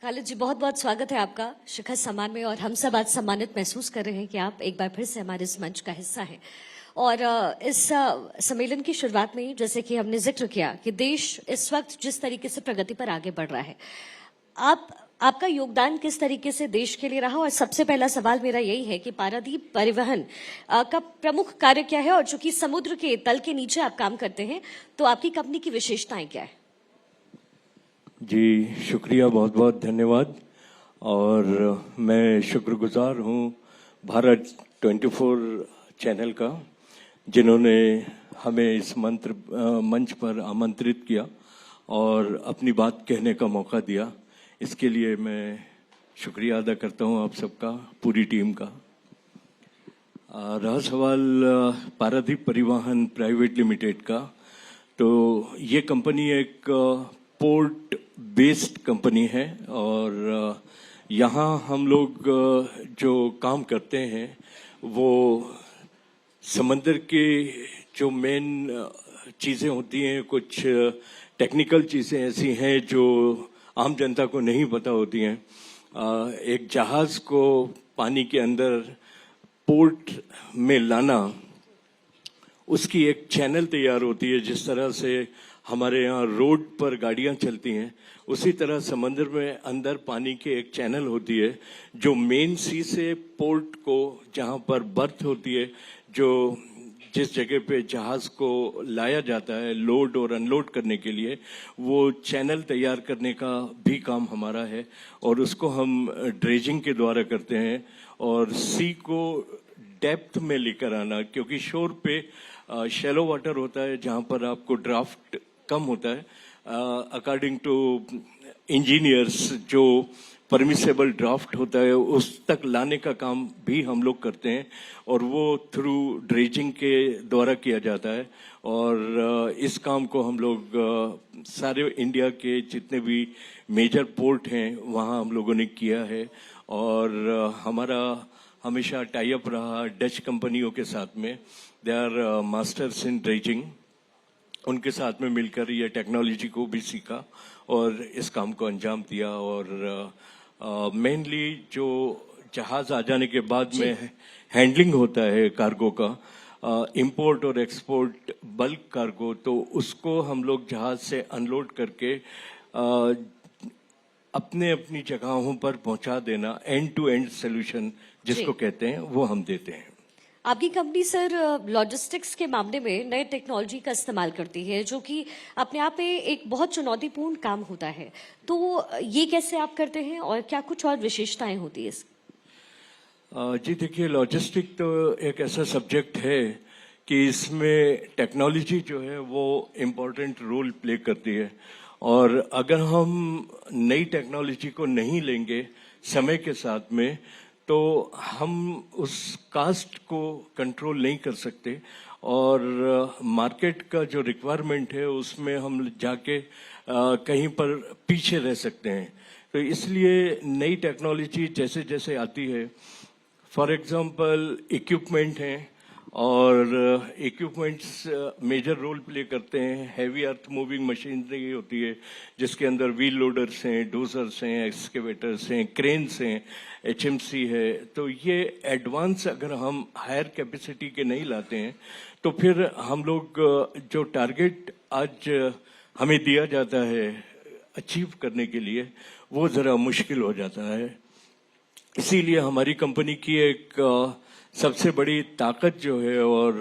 खालिद जी, बहुत बहुत स्वागत है आपका शिखर सम्मान में। और हम सब आज सम्मानित महसूस कर रहे हैं कि आप एक बार फिर से हमारे इस मंच का हिस्सा हैं। और इस सम्मेलन की शुरुआत में जैसे कि हमने जिक्र किया कि देश इस वक्त जिस तरीके से प्रगति पर आगे बढ़ रहा है, आपका योगदान किस तरीके से देश के लिए रहा। और सबसे पहला सवाल मेरा यही है कि पारादीप परिवहन का प्रमुख कार्य क्या है, और चूंकि समुद्र के तल के नीचे आप काम करते हैं तो आपकी कंपनी की विशेषताएं क्या है? जी शुक्रिया, बहुत बहुत धन्यवाद। और मैं शुक्रगुजार हूँ भारत 24 चैनल का, जिन्होंने हमें इस मंच पर आमंत्रित किया और अपनी बात कहने का मौका दिया। इसके लिए मैं शुक्रिया अदा करता हूँ आप सबका, पूरी टीम का। रहा सवाल पारादीप परिवहन प्राइवेट लिमिटेड का, तो ये कंपनी एक पोर्ट बेस्ड कंपनी है और यहाँ हम लोग जो काम करते हैं वो समंदर के जो मेन चीज़ें होती हैं, कुछ टेक्निकल चीज़ें ऐसी हैं जो आम जनता को नहीं पता होती हैं। एक जहाज़ को पानी के अंदर पोर्ट में लाना, उसकी एक चैनल तैयार होती है। जिस तरह से हमारे यहाँ रोड पर गाड़ियाँ चलती हैं, उसी तरह समंदर में अंदर पानी की एक चैनल होती है जो मेन सी से पोर्ट को, जहाँ पर बर्थ होती है, जो जिस जगह पे जहाज़ को लाया जाता है लोड और अनलोड करने के लिए, वो चैनल तैयार करने का भी काम हमारा है। और उसको हम ड्रेजिंग के द्वारा करते हैं और सी को डेप्थ में लेकर आना, क्योंकि शोर पे शैलो वाटर होता है जहाँ पर आपको ड्राफ्ट कम होता है। अकॉर्डिंग टू इंजीनियर्स जो परमिसेबल ड्राफ्ट होता है उस तक लाने का काम भी हम लोग करते हैं, और वो थ्रू ड्रेजिंग के द्वारा किया जाता है। और इस काम को हम लोग सारे इंडिया के जितने भी मेजर पोर्ट हैं वहाँ हम लोगों ने किया है। और हमारा हमेशा टाई अप रहा डच कंपनियों के साथ में। They are masters in dredging. उनके साथ में मिलकर ये टेक्नोलॉजी को भी सीखा और इस काम को अंजाम दिया। और मेनली जो जहाज आ जाने के बाद में हैंडलिंग होता है कार्गो का, इंपोर्ट और एक्सपोर्ट बल्क कार्गो, तो उसको हम लोग जहाज से अनलोड करके अपने अपनी जगहों पर पहुंचा देना, एंड टू एंड सोल्यूशन जिसको कहते हैं, वो हम देते हैं। आपकी कंपनी सर लॉजिस्टिक्स के मामले में नए टेक्नोलॉजी का इस्तेमाल करती है, जो कि अपने आप में एक बहुत चुनौतीपूर्ण काम होता है। तो ये कैसे आप करते हैं और क्या कुछ और विशेषताएं होती है इसकी? जी देखिए, लॉजिस्टिक तो एक ऐसा सब्जेक्ट है कि इसमें टेक्नोलॉजी जो है वो इम्पोर्टेंट रोल प्ले करती है। और अगर हम नई टेक्नोलॉजी को नहीं लेंगे समय के साथ में, तो हम उस कास्ट को कंट्रोल नहीं कर सकते और मार्केट का जो रिक्वायरमेंट है उसमें हम जाके कहीं पर पीछे रह सकते हैं। तो इसलिए नई टेक्नोलॉजी जैसे जैसे आती है, फॉर एग्जांपल इक्विपमेंट हैं, और इक्विपमेंट्स मेजर रोल प्ले करते हैं। हैवी अर्थ मूविंग मशीनरी होती है जिसके अंदर व्हील लोडर्स हैं, डोजर्स हैं, एक्सकेवेटर्स हैं, क्रेन्स हैं, एचएमसी है। तो ये एडवांस अगर हम हायर कैपेसिटी के नहीं लाते हैं तो फिर हम लोग जो टारगेट आज हमें दिया जाता है अचीव करने के लिए, वो ज़रा मुश्किल हो जाता है। इसीलिए हमारी कंपनी की एक सबसे बड़ी ताकत जो है और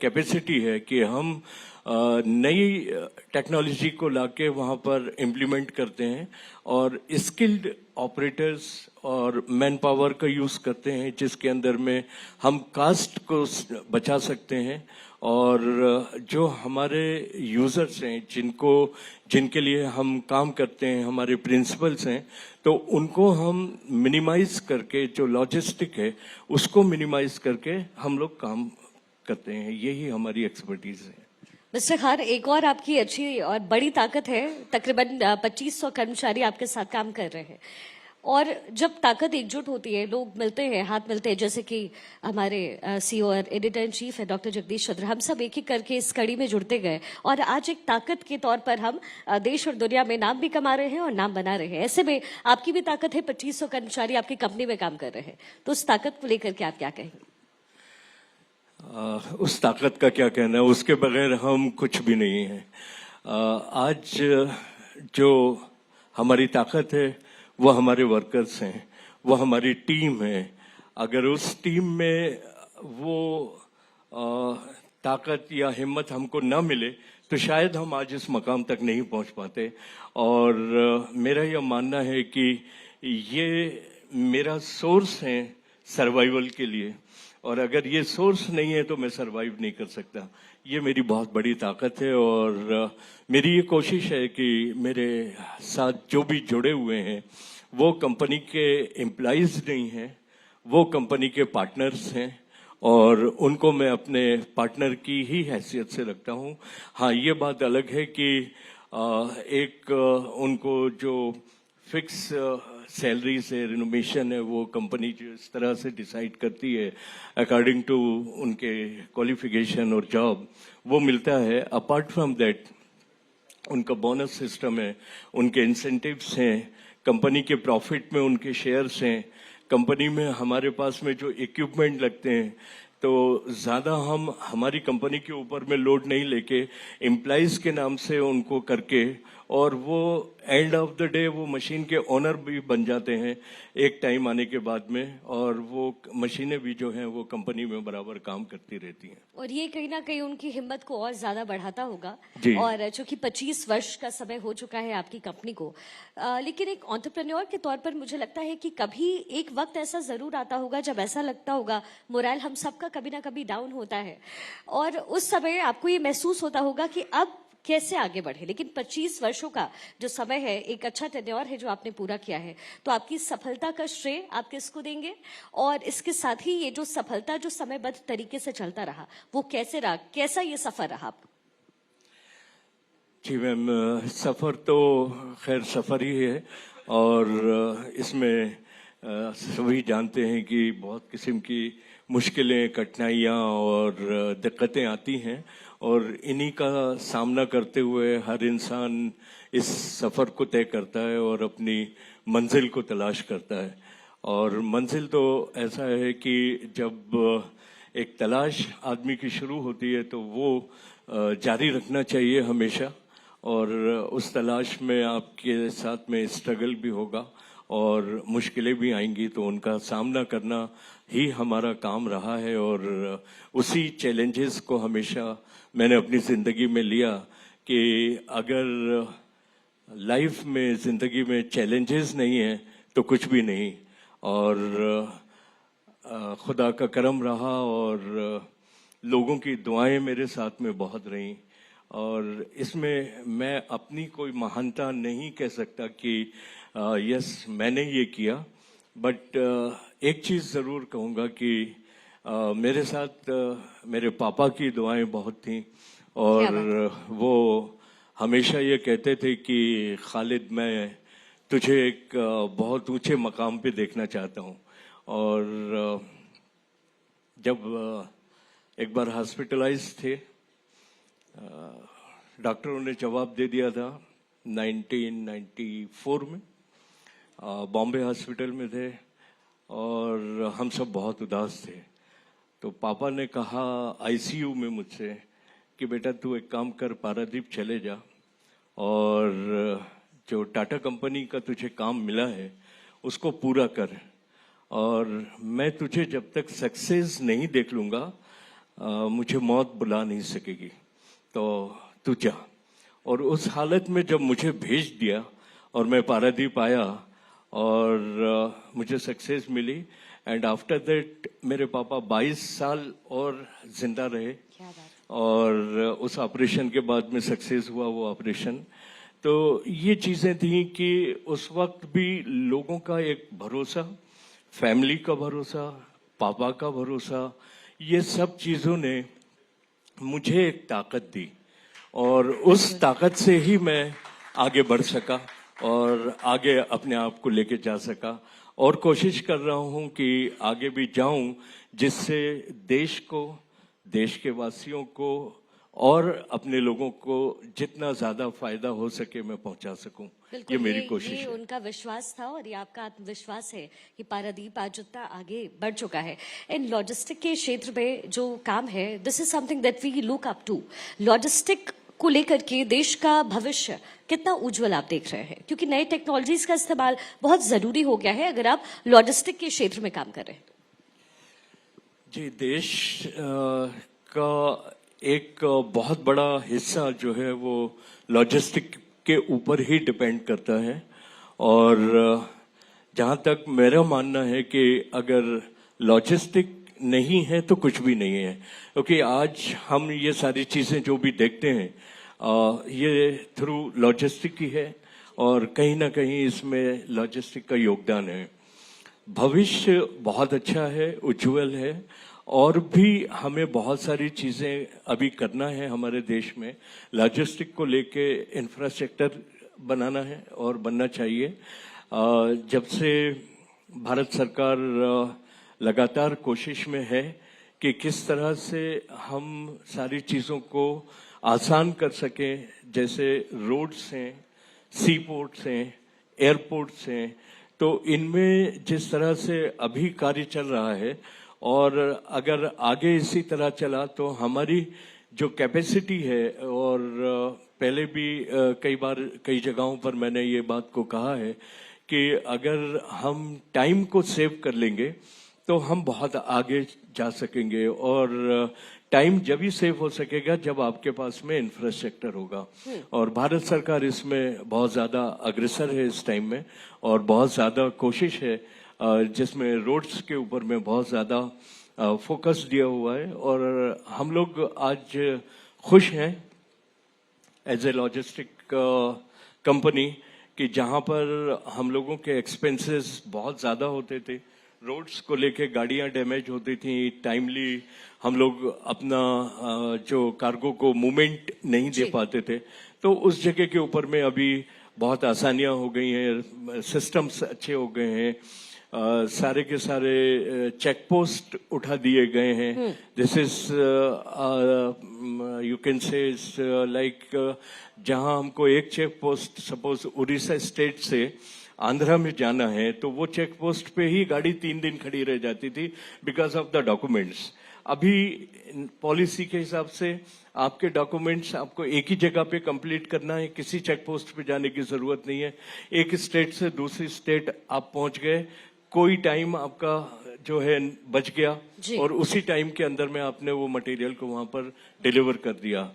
कैपेसिटी है कि हम नई टेक्नोलॉजी को लाके वहाँ पर इम्प्लीमेंट करते हैं और स्किल्ड ऑपरेटर्स और मैन पावर का यूज़ करते हैं, जिसके अंदर में हम कास्ट को बचा सकते हैं। और जो हमारे यूजर्स हैं, जिनके लिए हम काम करते हैं, हमारे प्रिंसिपल्स हैं, तो उनको हम मिनिमाइज करके, जो लॉजिस्टिक है उसको मिनिमाइज करके हम लोग काम करते हैं। यही हमारी एक्सपर्टीज है। मिस्टर खान, एक और आपकी अच्छी और बड़ी ताकत है, तकरीबन 2500 कर्मचारी आपके साथ काम कर रहे हैं। और जब ताकत एकजुट होती है, लोग मिलते हैं, हाथ मिलते हैं, जैसे कि हमारे सीईओ और एडिटर इन चीफ है डॉक्टर जगदीश चंद्र, हम सब एक एक करके इस कड़ी में जुड़ते गए और आज एक ताकत के तौर पर हम देश और दुनिया में नाम भी कमा रहे हैं और नाम बना रहे हैं। ऐसे में आपकी भी ताकत है, 2500 कर्मचारी आपकी कंपनी में काम कर रहे हैं, तो उस ताकत को लेकर के आप क्या कहेंगे? उस ताकत का क्या कहना है, उसके बगैर हम कुछ भी नहीं है। आज जो हमारी ताकत है वो हमारे वर्कर्स हैं, वो हमारी टीम है। अगर उस टीम में वो ताकत या हिम्मत हमको न मिले तो शायद हम आज इस मकाम तक नहीं पहुंच पाते। और मेरा यह मानना है कि ये मेरा सोर्स है सर्वाइवल के लिए, और अगर ये सोर्स नहीं है तो मैं सरवाइव नहीं कर सकता। ये मेरी बहुत बड़ी ताकत है और मेरी ये कोशिश है कि मेरे साथ जो भी जुड़े हुए हैं वो कंपनी के एम्प्लॉइज नहीं हैं, वो कंपनी के पार्टनर्स हैं और उनको मैं अपने पार्टनर की ही हैसियत से रखता हूँ। हाँ, ये बात अलग है कि एक उनको जो फिक्स सैलरी से रिनोवेशन है वो कंपनी जो इस तरह से डिसाइड करती है अकॉर्डिंग टू उनके क्वालिफिकेशन और जॉब, वो मिलता है। अपार्ट फ्रॉम दैट उनका बोनस सिस्टम है, उनके इंसेंटिव्स हैं, कंपनी के प्रॉफिट में उनके शेयर्स हैं, कंपनी में हमारे पास में जो इक्विपमेंट लगते हैं तो ज्यादा हम हमारी कंपनी के ऊपर में लोड नहीं लेके एम्प्लॉइज के नाम से उनको करके, और वो एंड ऑफ द डे वो मशीन के ओनर भी बन जाते हैं एक टाइम आने के बाद में, और वो मशीनें भी जो हैं वो कंपनी में बराबर काम करती रहती हैं। और ये कहीं ना कहीं उनकी हिम्मत को और ज्यादा बढ़ाता होगा। और चूंकि 25 वर्ष का समय हो चुका है आपकी कंपनी को, लेकिन एक एंटरप्रेन्योर के तौर पर मुझे लगता है कि कभी एक वक्त ऐसा जरूर आता होगा जब ऐसा लगता होगा, मोरल हम सबका कभी ना कभी डाउन होता है, और उस समय आपको ये महसूस होता होगा कि अब कैसे आगे बढ़े। लेकिन 25 वर्षों का जो समय है, एक अच्छा टेन्योर है जो आपने पूरा किया है, तो आपकी सफलता का श्रेय आप किसको देंगे? और इसके साथ ही ये जो सफलता जो समयबद्ध तरीके से चलता रहा, वो कैसे रहा, कैसा ये सफर रहा आपका? जी मैम, सफर तो खैर सफर ही है और इसमें सभी जानते हैं कि बहुत किस्म की मुश्किलें, कठिनाइयाँ और दिक्कतें आती हैं, और इन्हीं का सामना करते हुए हर इंसान इस सफर को तय करता है और अपनी मंजिल को तलाश करता है। और मंजिल तो ऐसा है कि जब एक तलाश आदमी की शुरू होती है तो वो जारी रखना चाहिए हमेशा, और उस तलाश में आपके साथ में स्ट्रगल भी होगा और मुश्किलें भी आएंगी, तो उनका सामना करना ही हमारा काम रहा है। और उसी चैलेंजेस को हमेशा मैंने अपनी जिंदगी में लिया कि अगर लाइफ में, जिंदगी में चैलेंजेस नहीं है तो कुछ भी नहीं। और खुदा का करम रहा और लोगों की दुआएं मेरे साथ में बहुत रहीं, और इसमें मैं अपनी कोई महानता नहीं कह सकता कि यस मैंने ये किया, बट एक चीज जरूर कहूंगा कि मेरे साथ मेरे पापा की दुआएं बहुत थीं, और वो हमेशा ये कहते थे कि खालिद, मैं तुझे एक बहुत ऊंचे मकाम पे देखना चाहता हूं। और जब एक बार हॉस्पिटलाइज थे, डॉक्टरों ने जवाब दे दिया था 1994 में, बॉम्बे हॉस्पिटल में थे और हम सब बहुत उदास थे। तो पापा ने कहा आईसीयू में मुझसे कि बेटा तू एक काम कर, पारादीप चले जा और जो टाटा कंपनी का तुझे काम मिला है उसको पूरा कर, और मैं तुझे जब तक सक्सेस नहीं देख लूंगा मुझे मौत बुला नहीं सकेगी, तो तू जा। और उस हालत में जब मुझे भेज दिया और मैं पारादीप आया और मुझे सक्सेस मिली, एंड आफ्टर दैट मेरे पापा 22 साल और जिंदा रहे, और उस ऑपरेशन के बाद में सक्सेस हुआ वो ऑपरेशन। तो ये चीजें थी कि उस वक्त भी लोगों का एक भरोसा, फैमिली का भरोसा, पापा का भरोसा, ये सब चीजों ने मुझे एक ताकत दी, और उस ताकत से ही मैं आगे बढ़ सका और आगे अपने आप को लेके जा सका, और कोशिश कर रहा हूं कि आगे भी जाऊं, जिससे देश को, देश के वासियों को और अपने लोगों को जितना ज्यादा फायदा हो सके मैं पहुंचा सकूं। ये मेरी कोशिश ये है। उनका विश्वास था और ये आपका आत्मविश्वास है कि पारादीप आज जितना आगे बढ़ चुका है इन लॉजिस्टिक के क्षेत्र में जो काम है, this is something that we look up to. Logistic को लेकर के देश का भविष्य कितना उज्जवल आप देख रहे हैं, क्योंकि नए टेक्नोलॉजीज का इस्तेमाल बहुत जरूरी हो गया है अगर आप लॉजिस्टिक के क्षेत्र में काम कर रहे हैं। जी, देश का एक बहुत बड़ा हिस्सा जो है वो लॉजिस्टिक के ऊपर ही डिपेंड करता है, और जहां तक मेरा मानना है कि अगर लॉजिस्टिक नहीं है तो कुछ भी नहीं है, क्योंकि आज हम ये सारी चीजें जो भी देखते हैं ये थ्रू लॉजिस्टिक ही है, और कहीं ना कहीं इसमें लॉजिस्टिक का योगदान है। भविष्य बहुत अच्छा है, उज्जवल है, और भी हमें बहुत सारी चीजें अभी करना है हमारे देश में। लॉजिस्टिक को लेके इंफ्रास्ट्रक्चर बनाना है और बनना चाहिए। जब से भारत सरकार लगातार कोशिश में है कि किस तरह से हम सारी चीजों को आसान कर सकें, जैसे रोड्स हैं, सी पोर्ट्स हैं, एयरपोर्ट्स हैं, तो इनमें जिस तरह से अभी कार्य चल रहा है, और अगर आगे इसी तरह चला तो हमारी जो कैपेसिटी है, और पहले भी कई बार कई जगहों पर मैंने ये बात को कहा है कि अगर हम टाइम को सेव कर लेंगे तो हम बहुत आगे जा सकेंगे, और टाइम जब ही सेव हो सकेगा जब आपके पास में इंफ्रास्ट्रक्चर होगा। और भारत सरकार इसमें बहुत ज्यादा अग्रसर है इस टाइम में, और बहुत ज्यादा कोशिश है जिसमें रोड्स के ऊपर में बहुत ज्यादा फोकस दिया हुआ है। और हम लोग आज खुश हैं एज ए लॉजिस्टिक कंपनी कि जहां पर हम लोगों के एक्सपेंसेस बहुत ज्यादा होते थे, रोड्स को लेके गाड़ियां डैमेज होती थी, टाइमली हम लोग अपना जो कार्गो को मूवमेंट नहीं दे पाते थे, तो उस जगह के ऊपर में अभी बहुत आसानियां हो गई हैं, सिस्टम्स अच्छे हो गए हैं, सारे के सारे चेक पोस्ट उठा दिए गए हैं। This is you can say like जहां हमको एक check post suppose Orissa state से आंध्रा में जाना है तो वो चेक पोस्ट पे ही गाड़ी 3 दिन खड़ी रह जाती थी बिकॉज ऑफ द डॉक्यूमेंट्स। अभी पॉलिसी के हिसाब से आपके डॉक्यूमेंट्स आपको एक ही जगह पे कंप्लीट करना है, किसी चेक पोस्ट पे जाने की जरूरत नहीं है। एक स्टेट से दूसरी स्टेट आप पहुंच गए, कोई टाइम आपका जो है बच गया, और उसी टाइम के अंदर में आपने वो मटेरियल को वहां पर डिलीवर कर दिया।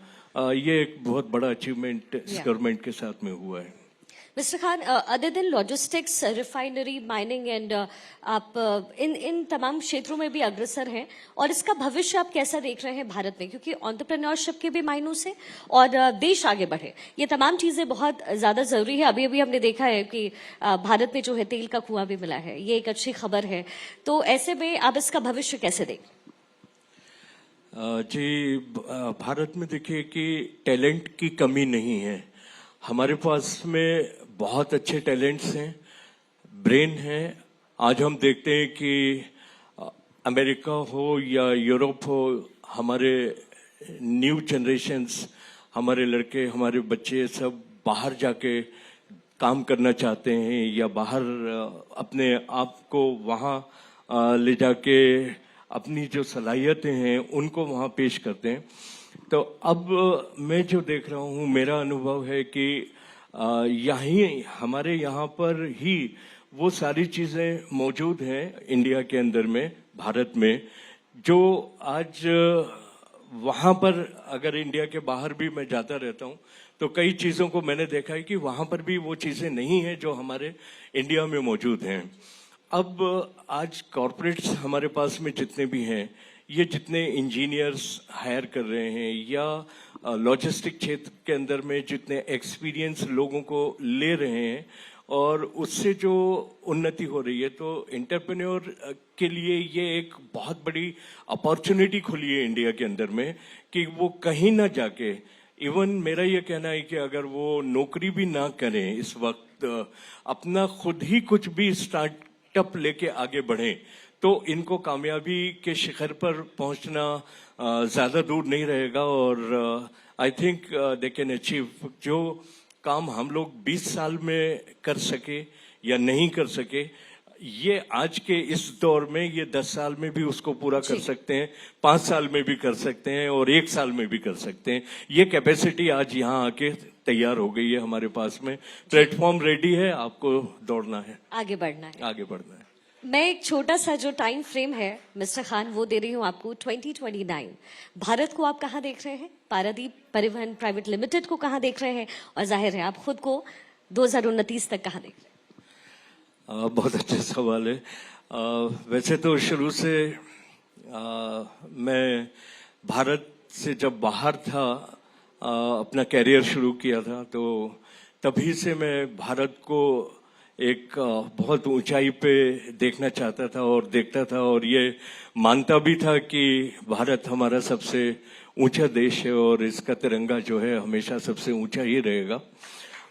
ये एक बहुत बड़ा अचीवमेंट इस गवर्नमेंट के साथ में हुआ है। Mister Khan, other than logistics, refinery, mining and आप इन तमाम क्षेत्रों में भी अग्रसर हैं, और इसका भविष्य आप कैसा देख रहे हैं भारत में, क्योंकि एंटरप्रेन्योरशिप के भी मायनों से और देश आगे बढ़े, ये तमाम चीजें बहुत ज्यादा जरूरी है। अभी अभी हमने देखा है कि भारत में जो है तेल का कुआं भी मिला है, ये एक अच्छी खबर है। तो ऐसे में आप इसका भविष्य कैसे देख? जी, भारत में देखिए कि टैलेंट की कमी नहीं है, हमारे पास में बहुत अच्छे टैलेंट्स हैं, ब्रेन है। आज हम देखते हैं कि अमेरिका हो या यूरोप हो, हमारे न्यू जनरेशन्स, हमारे लड़के, हमारे बच्चे सब बाहर जाके काम करना चाहते हैं, या बाहर अपने आप को वहाँ ले जाके अपनी जो सलाहियतें हैं उनको वहाँ पेश करते हैं। तो अब मैं जो देख रहा हूँ, मेरा अनुभव है कि यहीं हमारे यहाँ पर ही वो सारी चीजें मौजूद हैं इंडिया के अंदर में, भारत में, जो आज वहाँ पर अगर इंडिया के बाहर भी मैं जाता रहता हूँ तो कई चीजों को मैंने देखा है कि वहाँ पर भी वो चीजें नहीं हैं जो हमारे इंडिया में मौजूद हैं। अब आज कॉरपोरेट्स हमारे पास में जितने भी हैं, ये जितने इंजीनियर्स हायर कर रहे हैं या लॉजिस्टिक क्षेत्र के अंदर में जितने एक्सपीरियंस लोगों को ले रहे हैं, और उससे जो उन्नति हो रही है, तो एंटरप्रेन्योर के लिए ये एक बहुत बड़ी अपॉर्चुनिटी खुली है इंडिया के अंदर में कि वो कहीं ना जाके, इवन मेरा ये कहना है कि अगर वो नौकरी भी ना करें इस वक्त, अपना खुद ही कुछ भी स्टार्टअप लेके आगे बढ़े तो इनको कामयाबी के शिखर पर पहुंचना ज्यादा दूर नहीं रहेगा और I think they can achieve. जो काम हम लोग 20 साल में कर सके या नहीं कर सके, ये आज के इस दौर में ये 10 साल में भी उसको पूरा कर सकते हैं, 5 साल में भी कर सकते हैं और 1 साल में भी कर सकते हैं। ये कैपेसिटी आज यहाँ आके तैयार हो गई है हमारे पास में। प्लेटफॉर्म रेडी है, आपको दौड़ना है, आगे बढ़ना है, आगे बढ़ना है। मैं एक छोटा सा जो टाइम फ्रेम है मिस्टर खान वो दे रही हूँ आपको, 2029। भारत को आप कहाँ देख रहे हैं? पारादीप परिवहन प्राइवेट लिमिटेड को कहाँ देख रहे हैं? और जाहिर है आप खुद को 2029 तक कहाँ देख रहे हैं? बहुत अच्छा सवाल है। वैसे तो शुरू से मैं भारत से जब बाहर था, अपना कैरियर शुरू किया था, तो तभी से मैं भारत को एक बहुत ऊंचाई पे देखना चाहता था और देखता था और ये मानता भी था कि भारत हमारा सबसे ऊंचा देश है और इसका तिरंगा जो है हमेशा सबसे ऊंचा ही रहेगा।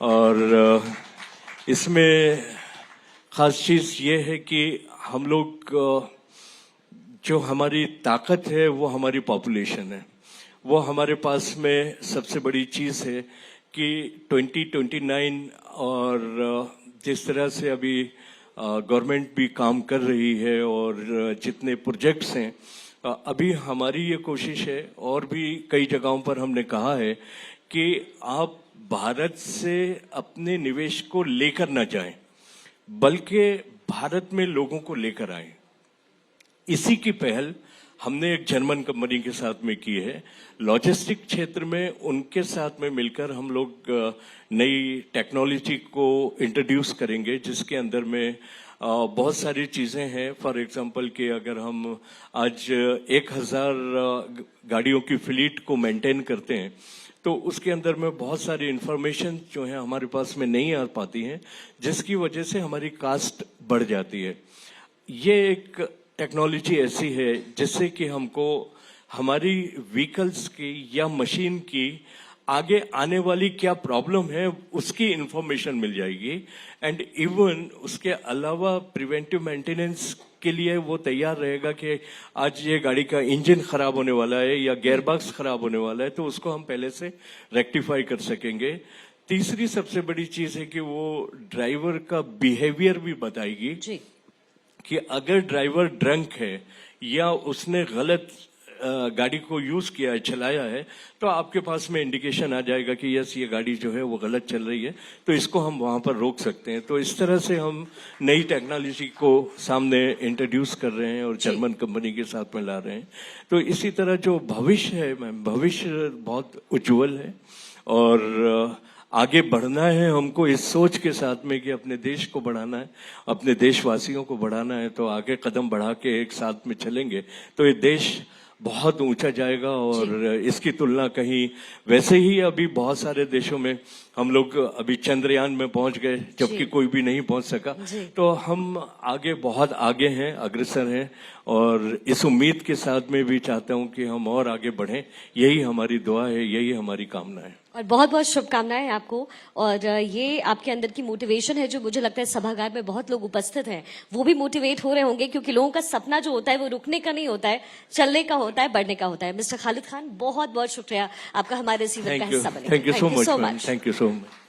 और इसमें खास चीज ये है कि हम लोग जो हमारी ताकत है वो हमारी पॉपुलेशन है। वो हमारे पास में सबसे बड़ी चीज है कि 2029 और जिस तरह से अभी गवर्नमेंट भी काम कर रही है और जितने प्रोजेक्ट्स हैं, अभी हमारी ये कोशिश है और भी कई जगहों पर हमने कहा है कि आप भारत से अपने निवेश को लेकर न जाएं, बल्कि भारत में लोगों को लेकर आए। इसी की पहल हमने एक जर्मन कंपनी के साथ में की है। लॉजिस्टिक क्षेत्र में उनके साथ में मिलकर हम लोग नई टेक्नोलॉजी को इंट्रोड्यूस करेंगे, जिसके अंदर में बहुत सारी चीजें हैं। फॉर एग्जांपल कि अगर हम आज 1000 गाड़ियों की फ्लीट को मेंटेन करते हैं तो उसके अंदर में बहुत सारी इंफॉर्मेशन जो है हमारे पास में नहीं आ पाती हैं, जिसकी वजह से हमारी कास्ट बढ़ जाती है। ये एक टेक्नोलॉजी ऐसी है जिससे कि हमको हमारी व्हीकल्स की या मशीन की आगे आने वाली क्या प्रॉब्लम है उसकी इंफॉर्मेशन मिल जाएगी एंड इवन उसके अलावा प्रिवेंटिव मेंटेनेंस के लिए वो तैयार रहेगा कि आज ये गाड़ी का इंजन खराब होने वाला है या गियरबॉक्स खराब होने वाला है, तो उसको हम पहले से रेक्टिफाई कर सकेंगे। तीसरी सबसे बड़ी चीज है कि वो ड्राइवर का बिहेवियर भी बताएगी जी। कि अगर ड्राइवर ड्रंक है या उसने गलत गाड़ी को यूज किया है, चलाया है, तो आपके पास में इंडिकेशन आ जाएगा कि यस ये गाड़ी जो है वो गलत चल रही है, तो इसको हम वहां पर रोक सकते हैं। तो इस तरह से हम नई टेक्नोलॉजी को सामने इंट्रोड्यूस कर रहे हैं और जर्मन कंपनी के साथ में ला रहे हैं। तो इसी तरह जो भविष्य है मैम, भविष्य बहुत उज्जवल है और आगे बढ़ना है हमको इस सोच के साथ में कि अपने देश को बढ़ाना है, अपने देशवासियों को बढ़ाना है। तो आगे कदम बढ़ा के एक साथ में चलेंगे तो ये देश बहुत ऊंचा जाएगा और इसकी तुलना कहीं, वैसे ही अभी बहुत सारे देशों में हम लोग अभी चंद्रयान में पहुंच गए जबकि कोई भी नहीं पहुंच सका, तो हम आगे बहुत आगे हैं, अग्रसर हैं और इस उम्मीद के साथ में भी चाहता हूं कि हम और आगे बढ़ें। यही हमारी दुआ है, यही हमारी कामना है और बहुत बहुत शुभकामनाएं आपको। और ये आपके अंदर की मोटिवेशन है जो मुझे लगता है सभागार में बहुत लोग उपस्थित हैं वो भी मोटिवेट हो रहे होंगे, क्योंकि लोगों का सपना जो होता है वो रुकने का नहीं होता है, चलने का होता है, बढ़ने का होता है। मिस्टर खालिद खान, बहुत बहुत शुक्रिया आपका हमारे इस इवेंट का हिस्सा बने। Thank you so much.